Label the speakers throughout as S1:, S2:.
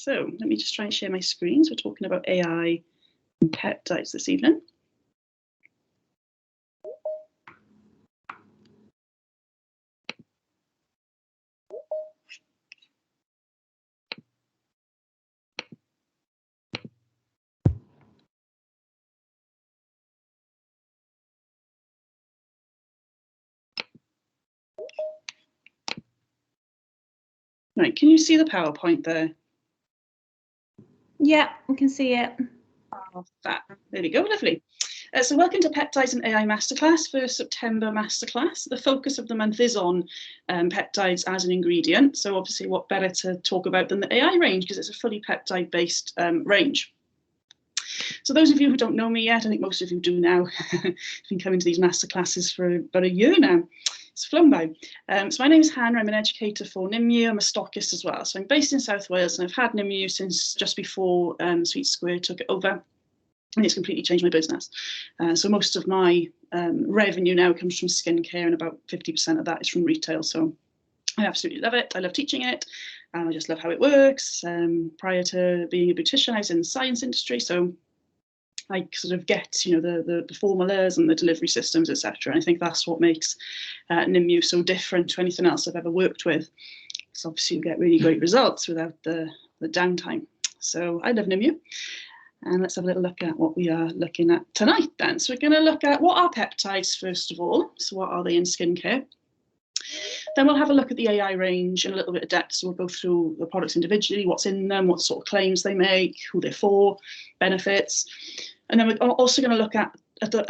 S1: So let me just try and share my screen. So we're talking about AI and peptides this evening. Right, can you see the PowerPoint there?
S2: Yeah, we can see it.
S1: Oh, there we go, lovely. So welcome to Peptides and AI Masterclass, first September Masterclass. The focus of the month is on peptides as an ingredient. So obviously what better to talk about than the AI range, because it's a fully peptide-based range. So those of you who don't know me yet, I think most of you do now. I've been coming to these masterclasses for about a year now. It's flown by. So my name is Hannah. I'm an educator for Nimue. I'm a stockist as well. So I'm based in South Wales, and I've had Nimue since just before Sweet Square took it over. And it's completely changed my business. So most of my revenue now comes from skincare, and about 50% of that is from retail. So I absolutely love it. I love teaching it. I just love how it works. Prior to being a beautician, I was in the science industry. So I sort of get, you know, the formulas and the delivery systems, etc. And I think that's what makes Nimue so different to anything else I've ever worked with. So obviously you get really great results without the downtime. So I love Nimue. And let's have a little look at what we are looking at tonight then. So we're going to look at what are peptides, first of all. So what are they in skincare? Then we'll have a look at the AI range in a little bit of depth. So we'll go through the products individually, what's in them, what sort of claims they make, who they're for, benefits. And then we're also going to look at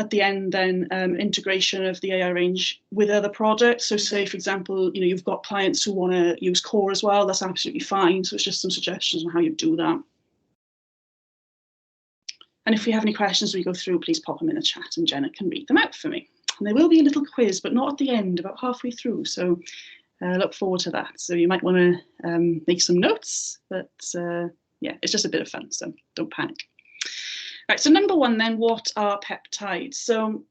S1: the end then integration of the AI range with other products. So say, for example, you know, you've got clients who want to use core as well. That's absolutely fine. So it's just some suggestions on how you do that. And if you have any questions as we go through, please pop them in the chat and Jenna can read them out for me. And there will be a little quiz, but not at the end, about halfway through. So look forward to that. So you might want to make some notes, but yeah, it's just a bit of fun, so don't panic. Right, so number one then, what are peptides? So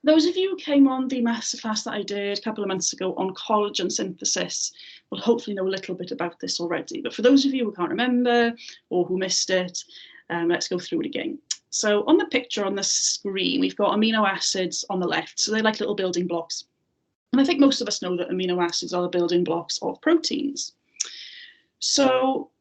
S1: those of you who came on the masterclass that I did a couple of months ago on collagen synthesis will hopefully know a little bit about this already. But for those of you who can't remember or who missed it, let's go through it again. So on the picture on the screen, we've got amino acids on the left. So they're like little building blocks. And I think most of us know that amino acids are the building blocks of proteins. So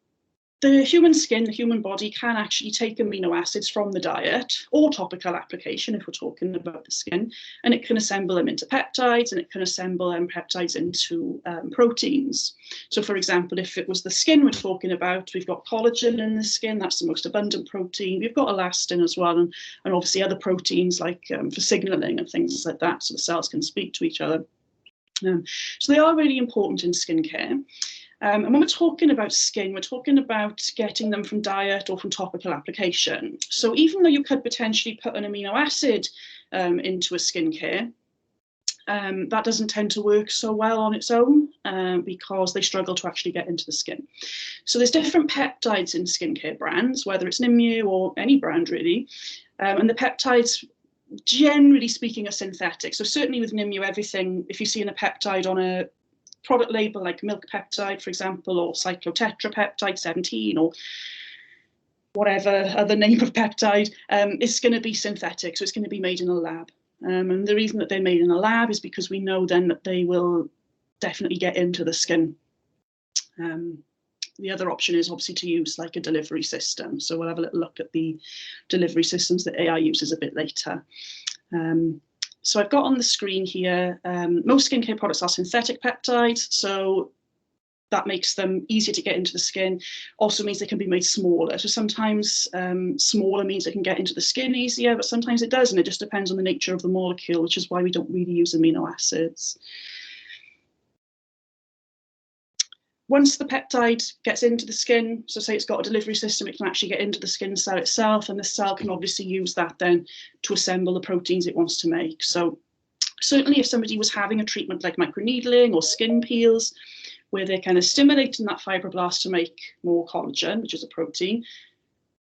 S1: the human skin, the human body can actually take amino acids from the diet or topical application, if we're talking about the skin, and it can assemble them into peptides, and it can assemble peptides into proteins. So for example, if it was the skin we're talking about, we've got collagen in the skin, that's the most abundant protein. We've got elastin as well, and obviously other proteins like for signaling and things like that, so the cells can speak to each other. So they are really important in skincare. And when we're talking about skin, we're talking about getting them from diet or from topical application. So even though you could potentially put an amino acid into a skincare, that doesn't tend to work so well on its own because they struggle to actually get into the skin. So there's different peptides in skincare brands, whether it's Nimue or any brand really. And the peptides, generally speaking, are synthetic. So certainly with Nimue, everything, if you see in a peptide on a product label like milk peptide, for example, or cyclotetrapeptide 17, or whatever other name of peptide, it's going to be synthetic. So it's going to be made in a lab. And the reason that they're made in a lab is because we know then that they will definitely get into the skin. The other option is obviously to use like a delivery system. So we'll have a little look at the delivery systems that AI uses a bit later. So I've got on the screen here, most skincare products are synthetic peptides. So that makes them easier to get into the skin. Also means they can be made smaller. So sometimes smaller means they can get into the skin easier, but sometimes it doesn't. It just depends on the nature of the molecule, which is why we don't really use amino acids. Once the peptide gets into the skin, so say it's got a delivery system, it can actually get into the skin cell itself, and the cell can obviously use that then to assemble the proteins it wants to make. So certainly if somebody was having a treatment like microneedling or skin peels, where they're kind of stimulating that fibroblast to make more collagen, which is a protein,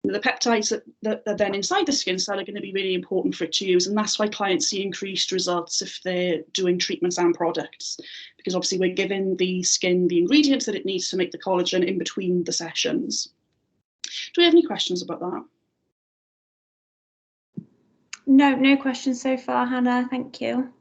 S1: the peptides that are then inside the skin cell are going to be really important for it to use. And that's why clients see increased results if they're doing treatments and products, because obviously we're giving the skin the ingredients that it needs to make the collagen in between the sessions. we have any questions about that?
S2: No questions so far, Hannah. Thank you.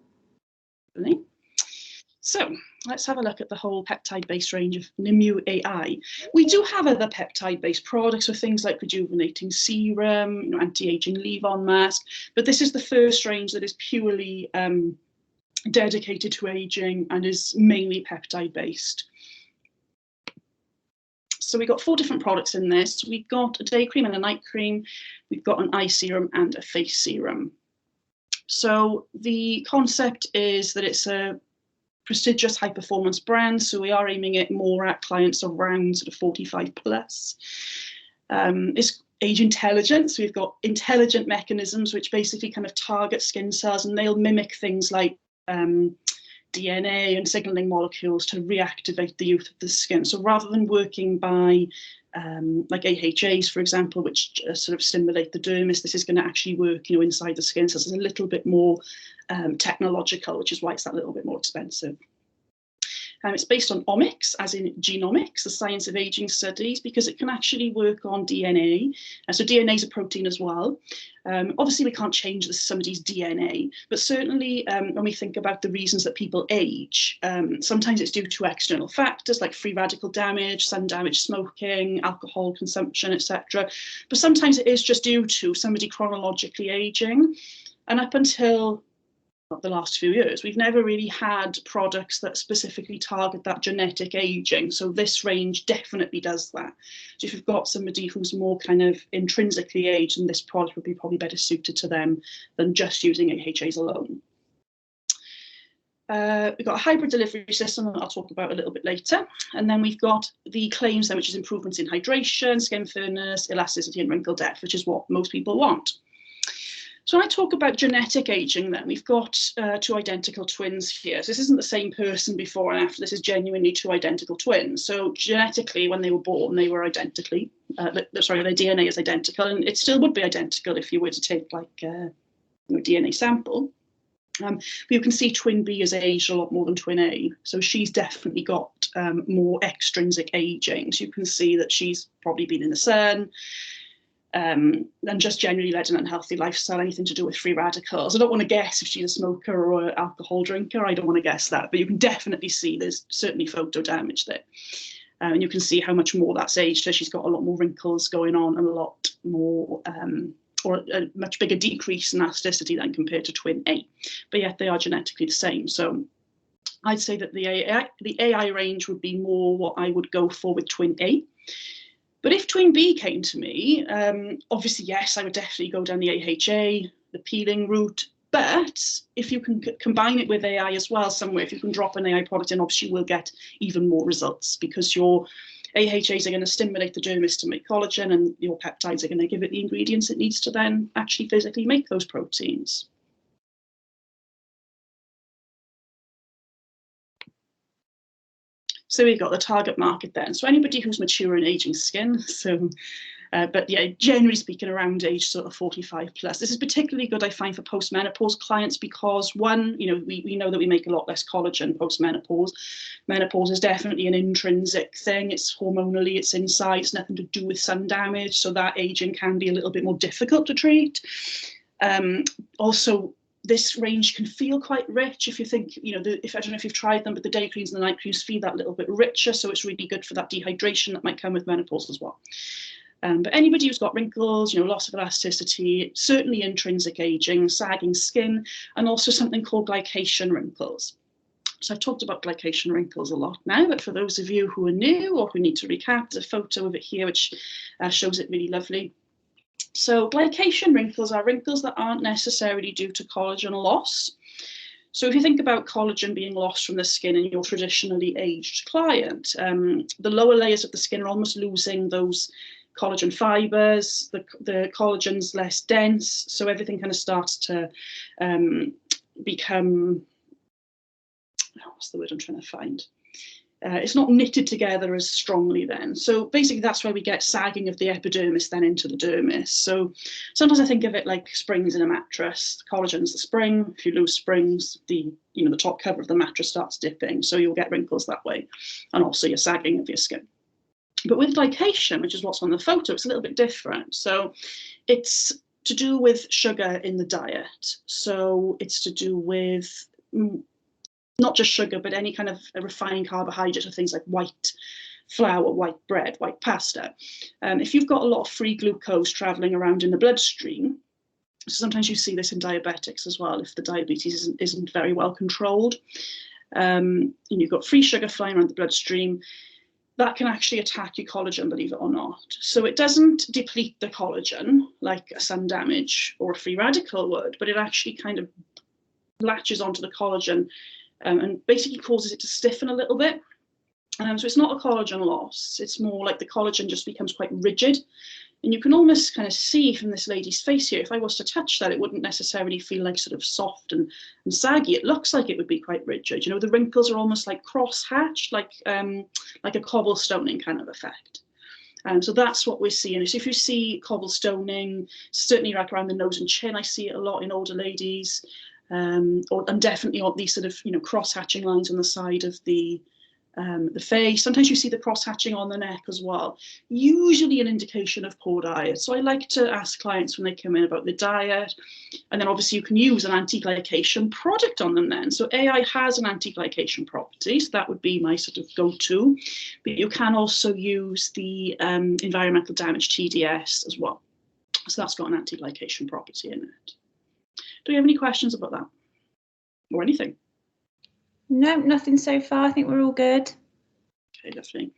S1: So let's have a look at the whole peptide-based range of Nimue AI. We do have other peptide-based products, so things like rejuvenating serum, anti-aging leave-on mask, but this is the first range that is purely dedicated to aging and is mainly peptide-based. So we've got 4 different products in this. We've got a day cream and a night cream. We've got an eye serum and a face serum. So the concept is that it's a prestigious high performance brand, so we are aiming it more at clients around sort of 45 plus. It's age intelligent, so we've got intelligent mechanisms which basically kind of target skin cells, and they'll mimic things like DNA and signaling molecules to reactivate the youth of the skin. So rather than working by like AHAs, for example, which sort of stimulate the dermis, this is going to actually work, inside the skin. So it's a little bit more technological, which is why it's that little bit more expensive. It's based on omics, as in genomics, the science of aging studies, because it can actually work on DNA. So DNA is a protein as well. Obviously, we can't change somebody's DNA, but certainly when we think about the reasons that people age, sometimes it's due to external factors like free radical damage, sun damage, smoking, alcohol consumption, etc. But sometimes it is just due to somebody chronologically aging. And up until the last few years, we've never really had products that specifically target that genetic aging. So this range definitely does that. So if you've got somebody who's more kind of intrinsically aged, then this product would be probably better suited to them than just using AHAs alone. We've got a hybrid delivery system that I'll talk about a little bit later. And then we've got the claims then, which is improvements in hydration, skin firmness, elasticity, and wrinkle depth, which is what most people want. So when I talk about genetic aging, then we've got 2 identical twins here. So this isn't the same person before and after. This is genuinely 2 identical twins. So genetically, when they were born, they were identically, their DNA is identical, and it still would be identical if you were to take like a DNA sample. But you can see twin B has aged a lot more than twin A. So she's definitely got more extrinsic aging. So you can see that she's probably been in the sun, and just generally led an unhealthy lifestyle, anything to do with free radicals. I don't want to guess if she's a smoker or an alcohol drinker. I don't want to guess that, but you can definitely see there's certainly photo damage there. And you can see how much more that's aged her. She's got a lot more wrinkles going on and a lot more, or a much bigger decrease in elasticity than compared to twin A. But yet they are genetically the same. So I'd say that the AI range would be more what I would go for with twin A. But if twin B came to me, obviously, yes, I would definitely go down the AHA, the peeling route. But if you can combine it with AI as well somewhere, if you can drop an AI product in, obviously you will get even more results, because your AHAs are going to stimulate the dermis to make collagen, and your peptides are going to give it the ingredients it needs to then actually physically make those proteins. So we've got the target market then. So anybody who's mature and aging skin. So, but yeah, generally speaking, around age sort of 45 plus. This is particularly good, I find, for post-menopause clients because, one, we know that we make a lot less collagen post-menopause. Menopause is definitely an intrinsic thing. It's hormonally, it's inside, it's nothing to do with sun damage. So that aging can be a little bit more difficult to treat. Also, this range can feel quite rich if you think, if I don't know if you've tried them, but the day creams and the night creams feel that little bit richer. So it's really good for that dehydration that might come with menopause as well. But anybody who's got wrinkles, loss of elasticity, certainly intrinsic aging, sagging skin, and also something called glycation wrinkles. So I've talked about glycation wrinkles a lot now, but for those of you who are new or who need to recap, there's a photo of it here which shows it really lovely. So glycation wrinkles are wrinkles that aren't necessarily due to collagen loss. So if you think about collagen being lost from the skin in your traditionally aged client, the lower layers of the skin are almost losing those collagen fibers, the collagen's less dense, so everything kind of starts to become, what's the word I'm trying to find? It's not knitted together as strongly then. So basically that's why we get sagging of the epidermis then into the dermis. So sometimes I think of it like springs in a mattress. Collagen's the spring. If you lose springs, the top cover of the mattress starts dipping. So you'll get wrinkles that way. And also your sagging of your skin. But with glycation, which is what's on the photo, it's a little bit different. So it's to do with sugar in the diet. So it's to do with not just sugar, but any kind of refined carbohydrate, or things like white flour, white bread, white pasta. If you've got a lot of free glucose traveling around in the bloodstream, so sometimes you see this in diabetics as well, if the diabetes isn't very well controlled, and you've got free sugar flying around the bloodstream, that can actually attack your collagen, believe it or not. So it doesn't deplete the collagen like a sun damage or a free radical would, but it actually kind of latches onto the collagen and basically causes it to stiffen a little bit. So it's not a collagen loss, it's more like the collagen just becomes quite rigid. And you can almost kind of see from this lady's face here, if I was to touch that, it wouldn't necessarily feel like sort of soft and saggy. It looks like it would be quite rigid. You know, the wrinkles are almost like cross-hatched, like a cobblestoning kind of effect. So that's what we're seeing. So if you see cobblestoning, certainly like around the nose and chin, I see it a lot in older ladies, and definitely on these sort of, you know, cross-hatching lines on the side of the face. Sometimes you see the cross-hatching on the neck as well, usually an indication of poor diet. So I like to ask clients when they come in about the diet, and then obviously you can use an anti-glycation product on them then. So AI has an anti-glycation property, so that would be my sort of go-to, but you can also use the environmental damage TDS as well. So that's got an anti-glycation property in it. Do you have any questions about that or anything?
S2: No, nothing so far. I think we're all good.
S1: Okay, lovely.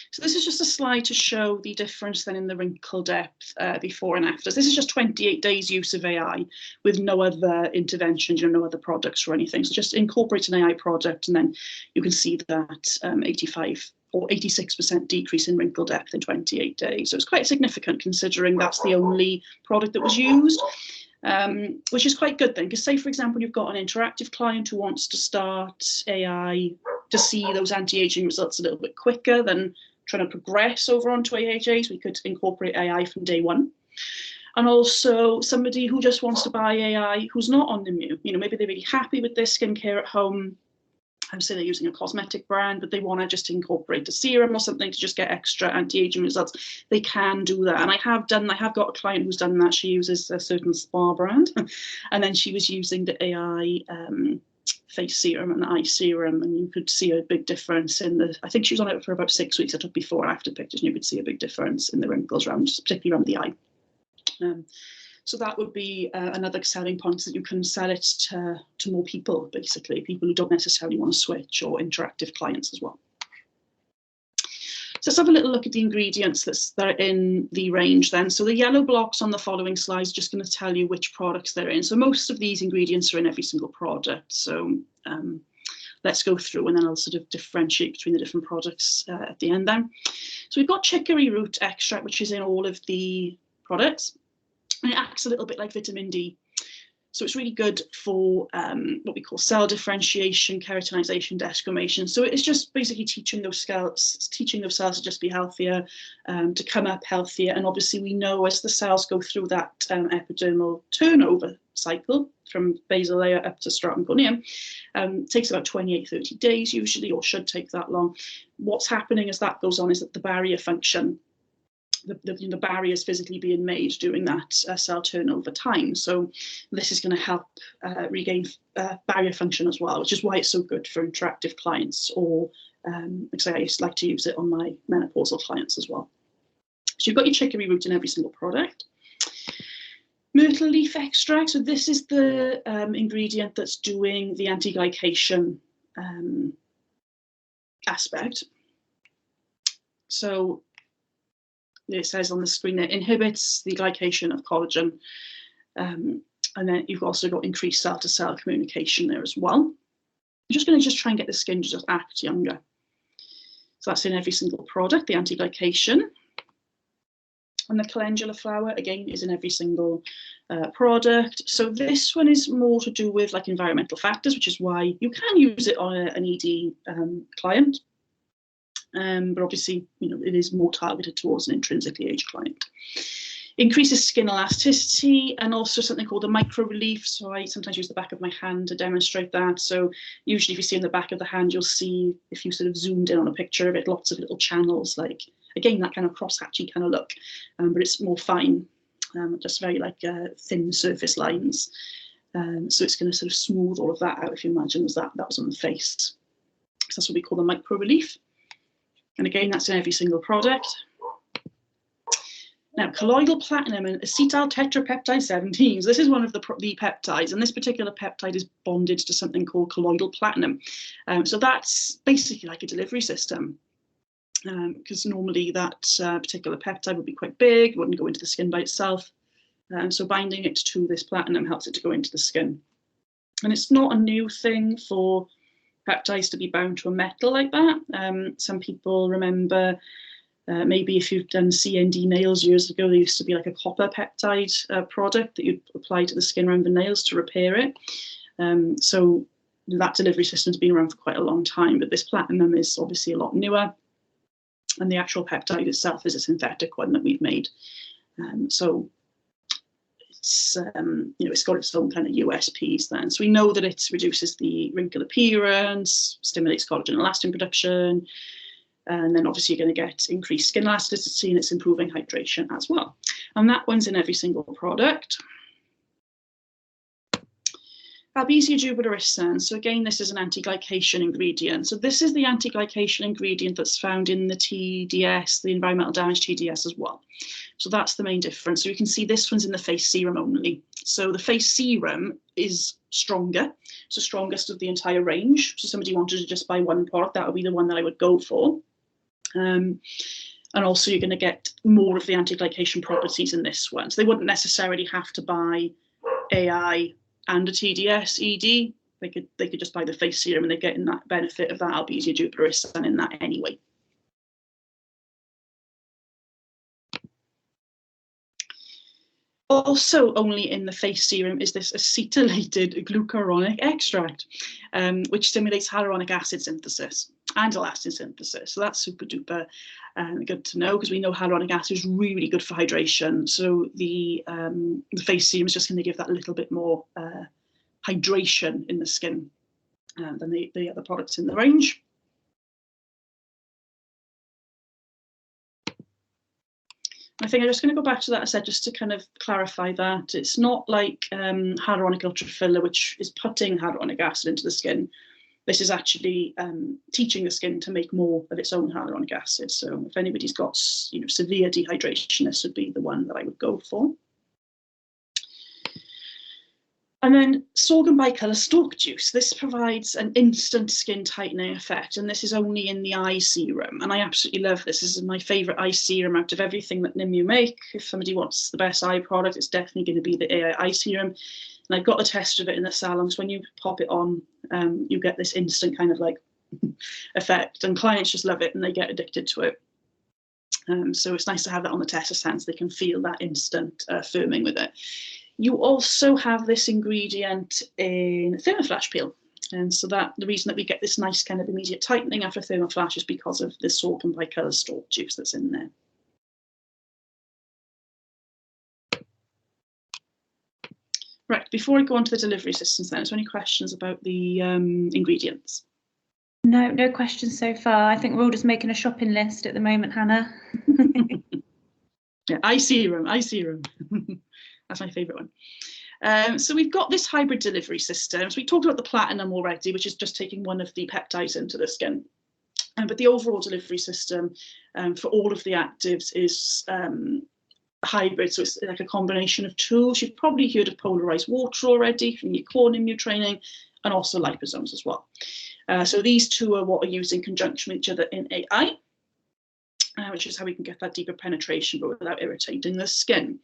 S1: So this is just a slide to show the difference then in the wrinkle depth before and after. So this is just 28 days use of AI with no other interventions, you know, no other products or anything. So just incorporate an AI product and then you can see that 85 or 86% decrease in wrinkle depth in 28 days. So it's quite significant considering that's the only product that was used. Which is quite good then, because say, for example, you've got an interactive client who wants to start AI to see those anti-aging results a little bit quicker than trying to progress over onto AHAs. We could incorporate AI from day one. And also somebody who just wants to buy AI who's not on Nimue, you know, maybe they're really happy with their skincare at home. Say they're using a cosmetic brand, but they want to just incorporate a serum or something to just get extra anti-aging results. They can do that. And I have got a client who's done that. She uses a certain spa brand, and then she was using the AI face serum and the eye serum, and you could see a big difference in the, I think she was on it for about 6 weeks. I took before and after pictures, and you could see a big difference in the wrinkles around, particularly around the eye. So that would be another selling point, that you can sell it to more people, basically, people who don't necessarily want to switch, or interactive clients as well. So let's have a little look at the ingredients that are in the range then. So the yellow blocks on the following slides are just going to tell you which products they're in. So most of these ingredients are in every single product. So let's go through and then I'll sort of differentiate between the different products at the end then. So we've got chicory root extract, which is in all of the products. And it acts a little bit like vitamin D. So it's really good for what we call cell differentiation, keratinization, desquamation. So it's just basically teaching those cells to just be healthier, to come up healthier. And obviously we know as the cells go through that epidermal turnover cycle from basal layer up to stratum corneum, takes about 28-30 days usually, or should take that long. What's happening as that goes on is that the barrier function, the barriers physically being made during that cell turnover time. So this is going to help regain barrier function as well, which is why it's so good for interactive clients, or like I used to like to use it on my menopausal clients as well. So you've got your chicory root in every single product. Myrtle leaf extract. So this is the ingredient that's doing the anti-glycation aspect. So it says on the screen that inhibits the glycation of collagen, and then you've also got increased cell-to-cell communication there as well. I'm just going to try and get the skin to just act younger. So that's in every single product, the anti-glycation. And the calendula flower, again, is in every single product. So this one is more to do with like environmental factors, which is why you can use it on an ED client. But obviously, you know, it is more targeted towards an intrinsically aged client. Increases skin elasticity, and also something called a micro relief. So I sometimes use the back of my hand to demonstrate that. So usually if you see in the back of the hand, you'll see, if you sort of zoomed in on a picture of it, lots of little channels like again, that kind of crosshatchy kind of look, but it's more fine, just very like thin surface lines. So it's going to sort of smooth all of that out, if you imagine that was on the face. So that's what we call the micro relief. And again, that's in every single product. Now, colloidal platinum and acetyl tetrapeptide 17. So this is one of the peptides, and this particular peptide is bonded to something called colloidal platinum. So that's basically like a delivery system, because normally that particular peptide would be quite big, wouldn't go into the skin by itself. So binding it to this platinum helps it to go into the skin. And it's not a new thing for peptides to be bound to a metal like that. Some people remember, maybe if you've done CND nails years ago, there used to be like a copper peptide product that you'd apply to the skin around the nails to repair it. So that delivery system's been around for quite a long time, but this platinum is obviously a lot newer. And the actual peptide itself is a synthetic one that we've made. So it's, it's got its own kind of USPs then. So we know that it reduces the wrinkle appearance, stimulates collagen and elastin production, and then obviously you're going to get increased skin elasticity, and it's improving hydration as well. And that one's in every single product. Babesia tuberosans. So again, this is an anti-glycation ingredient. So this is the anti-glycation ingredient that's found in the TDS, the environmental damage TDS as well. So that's the main difference. So you can see this one's in the face serum only. So the face serum is stronger. It's the strongest of the entire range. So somebody wanted to just buy one product, that would be the one that I would go for. And also you're going to get more of the anti-glycation properties in this one. So they wouldn't necessarily have to buy AI and a TDS ED. They could just buy the face serum, and they're getting that benefit of that Babesia tuberosan in that anyway. Also only in the face serum is this acetylated glucuronic extract, which stimulates hyaluronic acid synthesis and elastin synthesis. So that's super duper good to know, because we know hyaluronic acid is really good for hydration. So the face serum is just going to give that a little bit more hydration in the skin than the other products in the range. I think I'm just going to go back to that I said, just to kind of clarify that it's not like hyaluronic ultra filler, which is putting hyaluronic acid into the skin. This is actually teaching the skin to make more of its own hyaluronic acid. So if anybody's got severe dehydration, this would be the one that I would go for. And then sorghum bicolor stalk juice. This provides an instant skin tightening effect, and this is only in the eye serum. And I absolutely love this. This is my favorite eye serum out of everything that Nimue make. If somebody wants the best eye product, it's definitely going to be the AI eye serum. And I've got a test of it in the salon. So when you pop it on, you get this instant kind of like effect, and clients just love it and they get addicted to it. So it's nice to have that on the tester stand so they can feel that instant firming with it. You also have this ingredient in thermoflash peel. And so that the reason that we get this nice kind of immediate tightening after thermoflash is because of the sorghum bicolor stalk juice that's in there. Right, before I go on to the delivery systems then, is there any questions about the ingredients?
S2: No questions so far. I think we're all just making a shopping list at the moment, Hannah.
S1: Yeah, eye serum. That's my favourite one. So we've got this hybrid delivery system. So we talked about the platinum already, which is just taking one of the peptides into the skin. But the overall delivery system for all of the actives is hybrid. So it's like a combination of tools. You've probably heard of polarized water already from your core Nimue training, and also liposomes as well. So these two are what are used in conjunction with each other in AI, which is how we can get that deeper penetration, but without irritating the skin.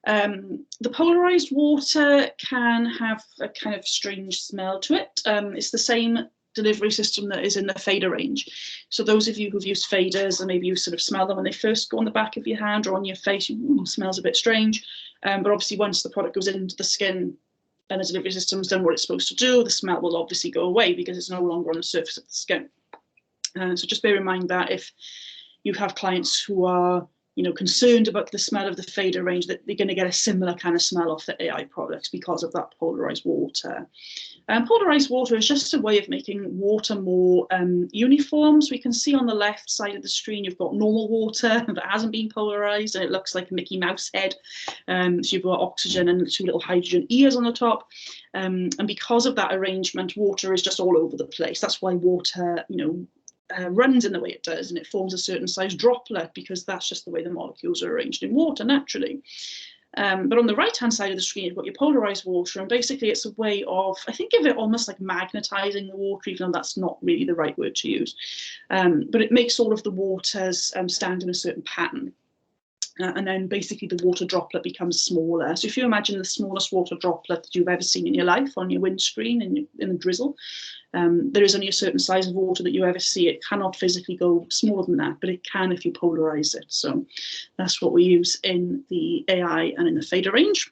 S1: The polarized water can have a kind of strange smell to it. It's the same delivery system that is in the fader range. So those of you who've used faders, and maybe you sort of smell them when they first go on the back of your hand or on your face, it smells a bit strange. But obviously once the product goes into the skin and the delivery system's done what it's supposed to do, the smell will obviously go away because it's no longer on the surface of the skin. So just bear in mind that if you have clients who are concerned about the smell of the fader range, that they're going to get a similar kind of smell off the AI products because of that polarized water. Polarized water is just a way of making water more uniform. So we can see on the left side of the screen, you've got normal water that hasn't been polarized, and it looks like a Mickey Mouse head. So you've got oxygen and 2 little hydrogen ears on the top. And because of that arrangement, water is just all over the place. That's why water, runs in the way it does, and it forms a certain size droplet, because that's just the way the molecules are arranged in water naturally. But on the right-hand side of the screen, you've got your polarized water, and basically it's a way of, I think of it almost like magnetizing the water, even though that's not really the right word to use. But it makes all of the waters stand in a certain pattern. And then basically the water droplet becomes smaller. So if you imagine the smallest water droplet that you've ever seen in your life on your windscreen in a drizzle, there is only a certain size of water that you ever see. It cannot physically go smaller than that, but it can if you polarize it. So that's what we use in the AI and in the fader range.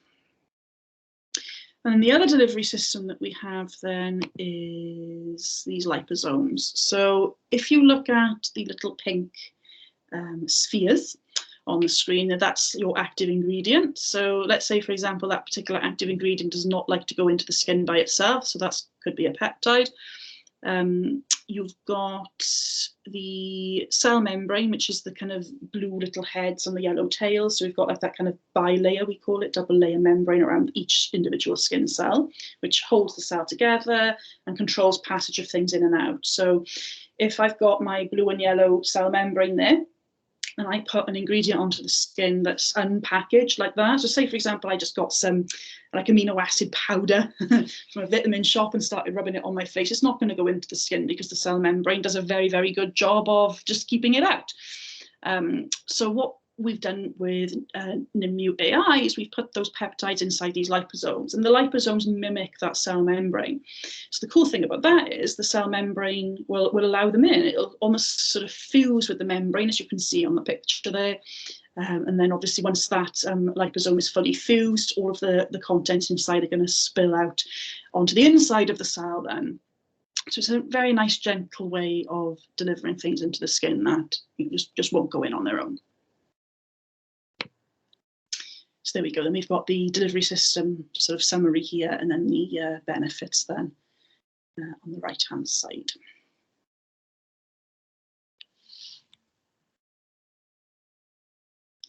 S1: And the other delivery system that we have then is these liposomes. So if you look at the little pink spheres on the screen, that's your active ingredient. So let's say, for example, that particular active ingredient does not like to go into the skin by itself. So that could be a peptide. You've got the cell membrane, which is the kind of blue little heads on the yellow tails. So we've got like that kind of bilayer, we call it, double layer membrane around each individual skin cell, which holds the cell together and controls passage of things in and out. So if I've got my blue and yellow cell membrane there, and I put an ingredient onto the skin that's unpackaged like that. So say, for example, I just got some like amino acid powder from a vitamin shop and started rubbing it on my face. It's not going to go into the skin because the cell membrane does a very, very good job of just keeping it out. So what we've done with Nimue AI is we've put those peptides inside these liposomes, and the liposomes mimic that cell membrane. So the cool thing about that is the cell membrane will allow them in. It'll almost sort of fuse with the membrane, as you can see on the picture there. And then obviously once that liposome is fully fused, all of the contents inside are going to spill out onto the inside of the cell then. So it's a very nice, gentle way of delivering things into the skin that just won't go in on their own. So there we go. Then we've got the delivery system sort of summary here, and then the benefits then on the right-hand side.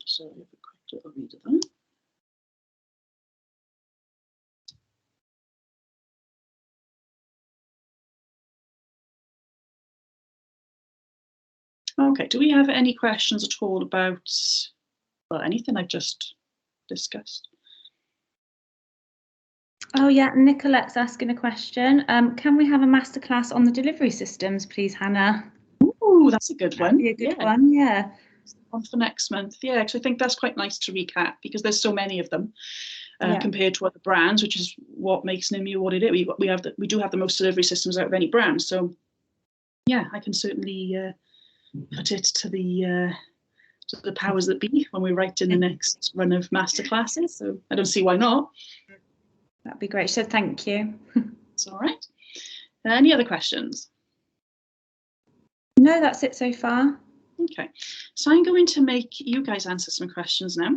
S1: So have a quick little read of that. Okay, do we have any questions at all about, well, anything I've just discussed?
S2: Oh yeah, Nicolette's asking a question. Can we have a masterclass on the delivery systems, please, Hannah?
S1: Oh, that's a good one.
S2: That'd be a good one, yeah.
S1: On for next month, yeah, because I think that's quite nice to recap, because there's so many of them compared to other brands, which is what makes Nimue what it is. We do have the most delivery systems out of any brand, so yeah, I can certainly put it to the powers that be when we write in the next run of masterclasses. So I don't see why not.
S2: That'd be great. So thank you.
S1: It's all right. Any other questions?
S2: No, that's it so far.
S1: Okay, so I'm going to make you guys answer some questions now.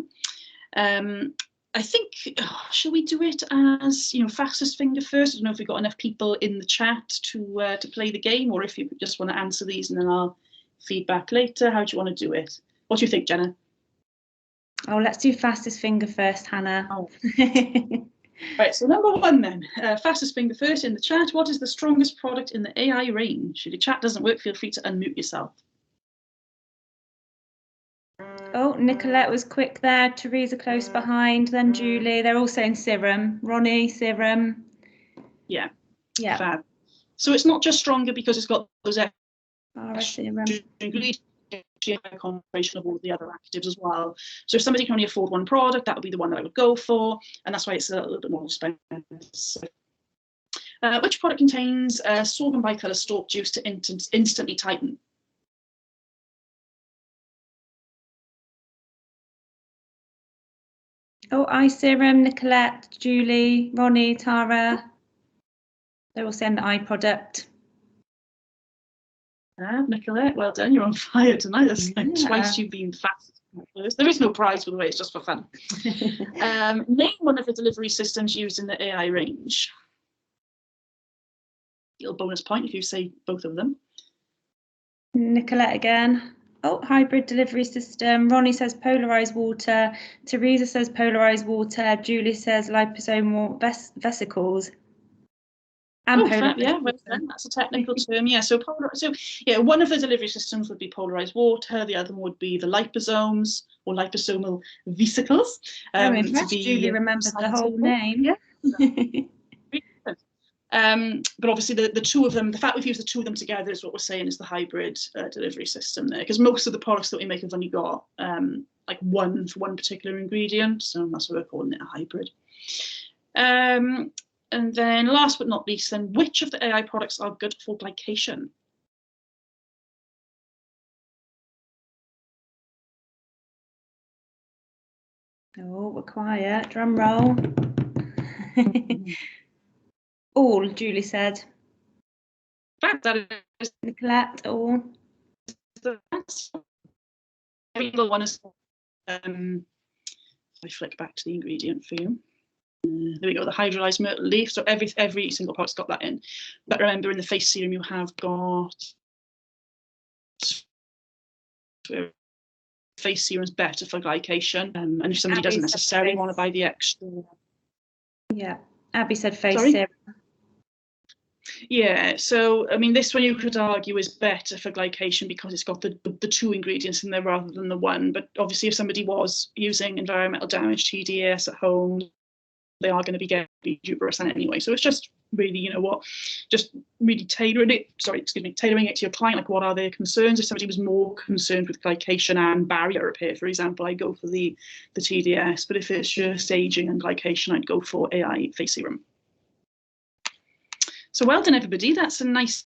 S1: I think, shall we do it as, fastest finger first? I don't know if we've got enough people in the chat to play the game, or if you just want to answer these and then I'll feedback later. How do you want to do it? What do you think, Jenna?
S2: Oh, let's do fastest finger first, Hannah.
S1: Oh. Right, so number one then, fastest finger first in the chat. What is the strongest product in the AI range? If your chat doesn't work, feel free to unmute yourself.
S2: Oh, Nicolette was quick there. Teresa close behind. Then Julie. They're all saying serum. Ronnie, serum.
S1: Yeah.
S2: Yeah.
S1: Fab. So it's not just stronger because it's got those extra ingredients, high concentration of all the other actives as well. So if somebody can only afford one product, that would be the one that I would go for, and that's why it's a little bit more expensive. Which product contains sorghum bicolor stalk juice to instantly tighten?
S2: Oh, eye serum, Nicolette, Julie, Ronnie, Tara. They're all saying the eye product.
S1: Nicolette, well done. You're on fire tonight. That's like twice you've been fast There is no prize, by the way, it's just for fun. Name one of the delivery systems used in the AI range. Little bonus point if you say both of them.
S2: Nicolette again. Oh, hybrid delivery system. Ronnie says polarized water. Teresa says polarized water. Julie says liposomal vesicles. And
S1: that's a technical term. Yeah, so one of the delivery systems would be polarized water. The other one would be the liposomes or liposomal vesicles.
S2: Julie remembers the whole name.
S1: Yeah. But obviously the two of them, the fact we've used the two of them together is what we're saying is the hybrid delivery system there, because most of the products that we make have only got like one for one particular ingredient, so that's why we're calling it a hybrid. And then last but not least, then which of the AI products are good for glycation?
S2: Oh, we're quiet. Drum roll. All, Julie said.
S1: That is
S2: Nicolette, all.
S1: Every single one is. I flick back to the ingredient for you. There we go, the hydrolyzed myrtle leaf. So every single product's got that in. But remember, in the face serum, you have got face serum is better for glycation. And if somebody doesn't necessarily want to buy the extra.
S2: Yeah, Abby said face serum.
S1: Yeah, so I mean, this one you could argue is better for glycation because it's got the two ingredients in there rather than the one. But obviously, if somebody was using environmental damage TDS at home, they are going to be getting butyrosin anyway. So it's just really, you know what, just really tailoring it to your client. Like, what are their concerns? If somebody was more concerned with glycation and barrier repair, for example, I'd go for the TDS. But if it's just aging and glycation, I'd go for AI face serum. So well done, everybody. That's a nice,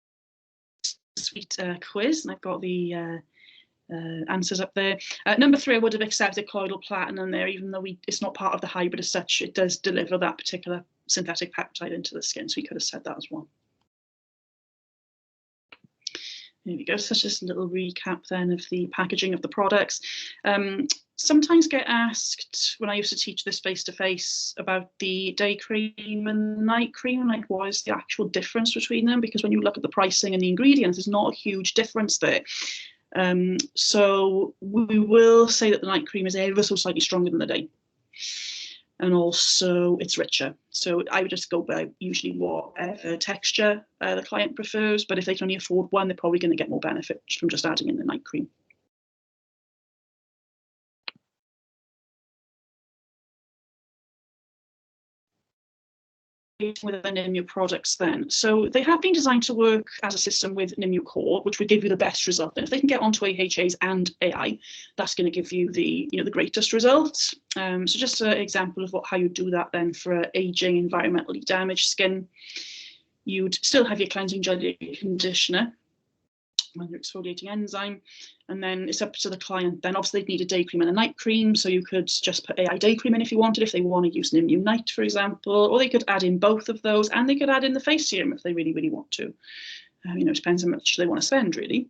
S1: sweet quiz. And I've got the answers up there. Number 3, I would have accepted colloidal platinum there, even though it's not part of the hybrid as such. It does deliver that particular synthetic peptide into the skin, so we could have said that as well. There we go. So just a little recap then of the packaging of the products. Sometimes get asked when I used to teach this face-to-face about the day cream and night cream, like what is the actual difference between them? Because when you look at the pricing and the ingredients, there's not a huge difference there. So we will say that the night cream is ever so slightly stronger than the day. And also it's richer. So I would just go by usually whatever texture the client prefers, but if they can only afford one, they're probably going to get more benefit from just adding in the night cream. With the Nimue products then. So they have been designed to work as a system with Nimue Core, which would give you the best result. And if they can get onto AHAs and AI, that's going to give you the greatest results. So just an example of how you do that then for aging, environmentally damaged skin. You'd still have your cleansing jelly conditioner and your exfoliating enzyme, and then it's up to the client. Then obviously they'd need a day cream and a night cream, so you could just put AI day cream in if you wanted, if they want to use Nimue Night, for example, or they could add in both of those, and they could add in the face serum if they really, really want to. It depends how much they want to spend, really.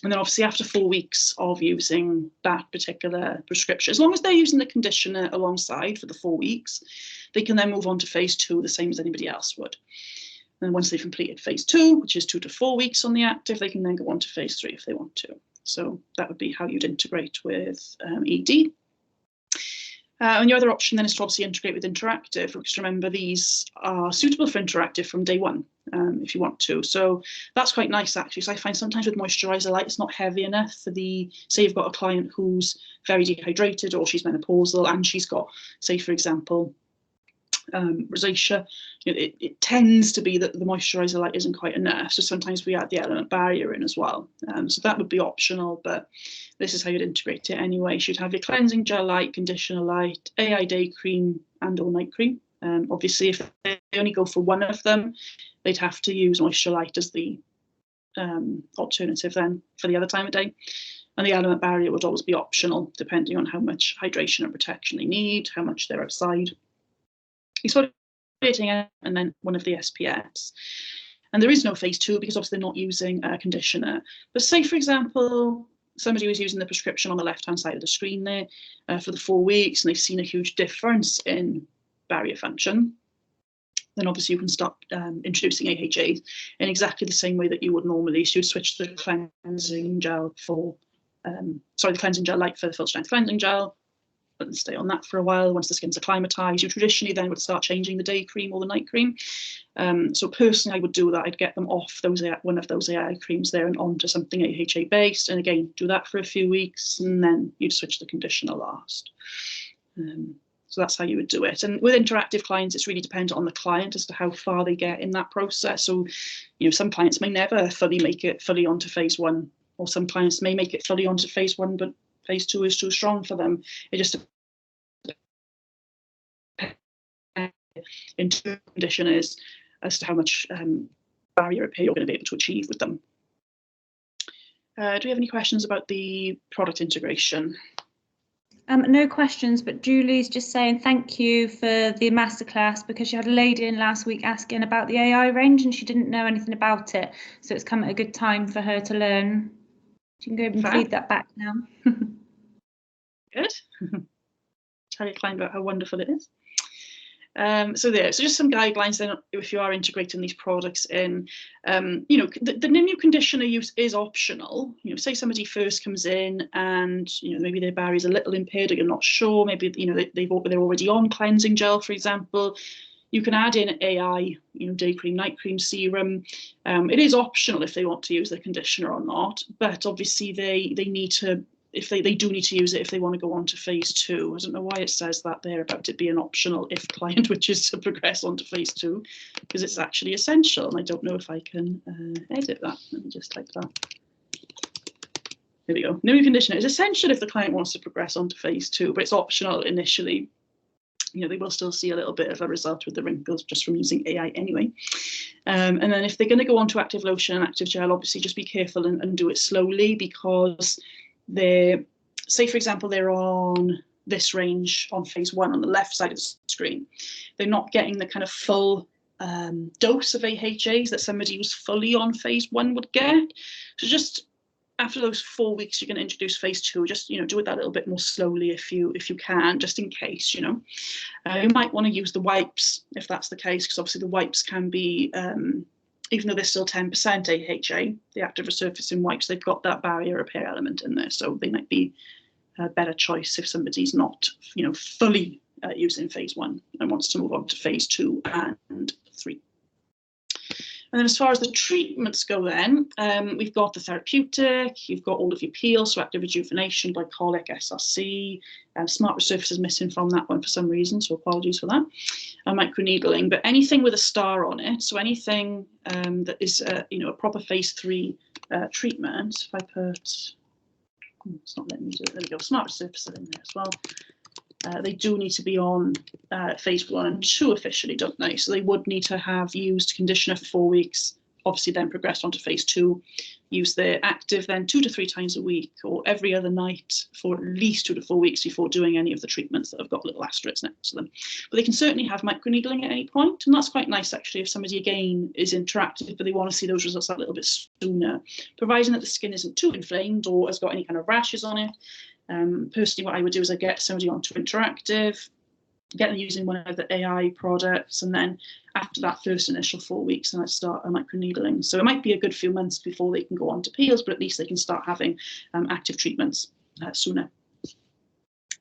S1: And then obviously after 4 weeks of using that particular prescription, as long as they're using the conditioner alongside for the 4 weeks, they can then move on to phase 2 the same as anybody else would. And once they've completed phase 2, which is 2 to 4 weeks on the active, they can then go on to phase 3 if they want to. So that would be how you'd integrate with ED. And your other option then is to obviously integrate with interactive, because remember, these are suitable for interactive from day 1 if you want to. So that's quite nice, actually. So I find sometimes with Moisturiser Light, it's not heavy enough for say you've got a client who's very dehydrated or she's menopausal and she's got, say, for example, rosacea. It tends to be that the Moisturiser Light isn't quite enough, so sometimes we add the element barrier in as well. So that would be optional, but this is how you'd integrate it anyway. So you'd have your cleansing gel light, conditioner light, AI day cream, and or night cream. Obviously, if they only go for one of them, they'd have to use Moisture Light as the alternative then for the other time of day. And the element barrier would always be optional, depending on how much hydration and protection they need, how much they're outside. Exfoliating, and then one of the SPFs. And there is no phase 2 because obviously they're not using a conditioner. But say, for example, somebody was using the prescription on the left-hand side of the screen there for the 4 weeks, and they've seen a huge difference in barrier function, then obviously you can start introducing AHAs in exactly the same way that you would normally. So you'd switch the cleansing gel for, the cleansing gel light for the full strength cleansing gel, and stay on that for a while. Once the skin's acclimatized, you traditionally then would start changing the day cream or the night cream. So personally, I would do that. I'd get them off one of those AI creams there and onto something AHA based. And again, do that for a few weeks, and then you'd switch the conditioner last. So that's how you would do it. And with interactive clients, it's really dependent on the client as to how far they get in that process. So, some clients may never fully make it fully onto phase 1, or some clients may make it fully onto phase 1, but phase 2 is too strong for them. It just into conditioners as to how much barrier repair you're going to be able to achieve with them. Do we have any questions about the product integration?
S2: No questions, but Julie's just saying thank you for the masterclass, because she had a lady in last week asking about the AI range and she didn't know anything about it. So it's come at a good time for her to learn. She can go and feed that back now.
S1: Good. Tell your client about how wonderful it is. So just some guidelines then if you are integrating these products in. The Nimue conditioner use is optional. Say somebody first comes in and maybe their barrier is a little impaired, or you're not sure, maybe they're already on cleansing gel, for example. You can add in AI, day cream, night cream, serum. It is optional if they want to use the conditioner or not, but obviously they need to. If they do need to use it if they want to go on to phase 2. I don't know why it says that there about it being optional if client wishes to progress on to phase 2, because it's actually essential. And I don't know if I can edit that. Let me just type that. There we go. Nimue conditioner is essential if the client wants to progress on to phase 2, but it's optional initially. They will still see a little bit of a result with the wrinkles just from using AI anyway. And then if they're going to go on to active lotion and active gel, obviously just be careful and do it slowly, because say for example they're on this range on phase 1 on the left side of the screen, they're not getting the kind of full dose of AHAs that somebody who's fully on phase 1 would get. So just after those 4 weeks, you can introduce phase 2. Just do it that little bit more slowly if you can, just in case. You might want to use the wipes if that's the case, because obviously the wipes can be even though they're still 10% AHA, the active resurfacing wipes, they've got that barrier repair element in there. So they might be a better choice if somebody's not, fully using phase 1 and wants to move on to phase 2 and 3. And then as far as the treatments go then, we've got the therapeutic, you've got all of your peels, so active rejuvenation, glycolic, SRC, smart resurface is missing from that one for some reason, so apologies for that, and microneedling. But anything with a star on it, so anything that is a proper phase 3 treatment, if I put, it's not letting me do it, there we go, smart resurface in there as well. They do need to be on phase 1 and 2 officially, don't they? So they would need to have used conditioner for 4 weeks, obviously then progressed onto phase 2, use their active then 2 to 3 times a week or every other night for at least 2 to 4 weeks before doing any of the treatments that have got little asterisks next to them. But they can certainly have microneedling at any point, and that's quite nice actually if somebody again is interactive but they want to see those results a little bit sooner, providing that the skin isn't too inflamed or has got any kind of rashes on it. Personally, what I would do is I get somebody onto interactive, get them using one of the AI products, and then after that first initial 4 weeks, then I start a microneedling. So it might be a good few months before they can go on to peels, but at least they can start having active treatments sooner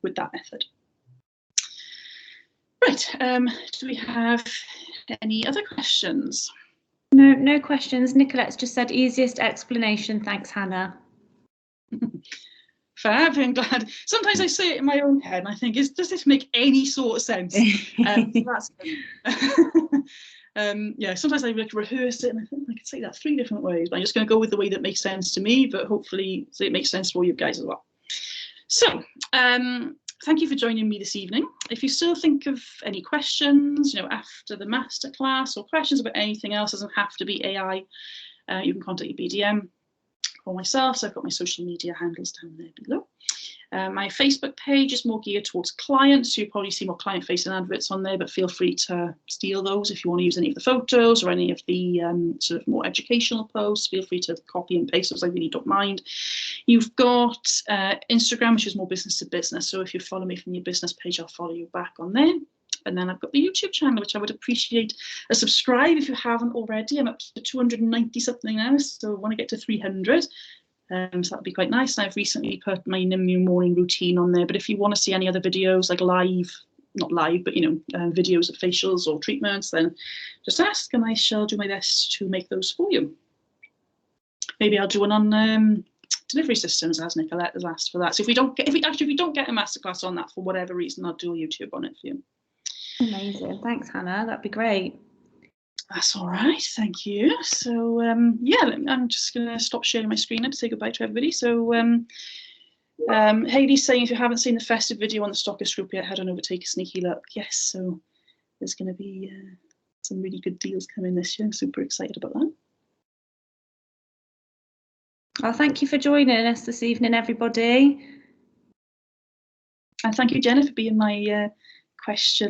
S1: with that method. Right, do we have any other questions?
S2: No questions. Nicolette's just said easiest explanation. Thanks, Hannah.
S1: Fab, I'm glad. Sometimes I say it in my own head and I think, does this make any sort of sense? So that's good. Yeah, sometimes I rehearse it and I think I could say that 3 different ways, but I'm just going to go with the way that makes sense to me, but hopefully it makes sense for you guys as well. So thank you for joining me this evening. If you still think of any questions, after the masterclass, or questions about anything else, doesn't have to be AI, you can contact your BDM or myself. So I've got my social media handles down there below. My Facebook page is more geared towards clients, so you'll probably see more client-facing adverts on there, but feel free to steal those if you want to use any of the photos or any of the sort of more educational posts. Feel free to copy and paste those, I really don't mind. You've got Instagram, which is more business to business, so if you follow me from your business page, I'll follow you back on there. And then I've got the YouTube channel, which I would appreciate a subscribe if you haven't already. I'm up to 290 something now, so I want to get to 300. So that'd be quite nice. And I've recently put my Nimue morning routine on there. But if you want to see any other videos, like not live, but videos of facials or treatments, then just ask, and I shall do my best to make those for you. Maybe I'll do one on delivery systems, as Nicolette has asked for that. So if we don't get a masterclass on that for whatever reason, I'll do a YouTube on it for you.
S2: Amazing, thanks, Hannah. That'd be great.
S1: That's all right, thank you. So yeah, I'm just going to stop sharing my screen now to say goodbye to everybody. So Hayley's saying if you haven't seen the festive video on the Stockist group yet, head on over, take a sneaky look. Yes, so there's going to be some really good deals coming this year. I'm super excited about that.
S2: Well, thank you for joining us this evening, everybody.
S1: And thank you, Jenna, for being my question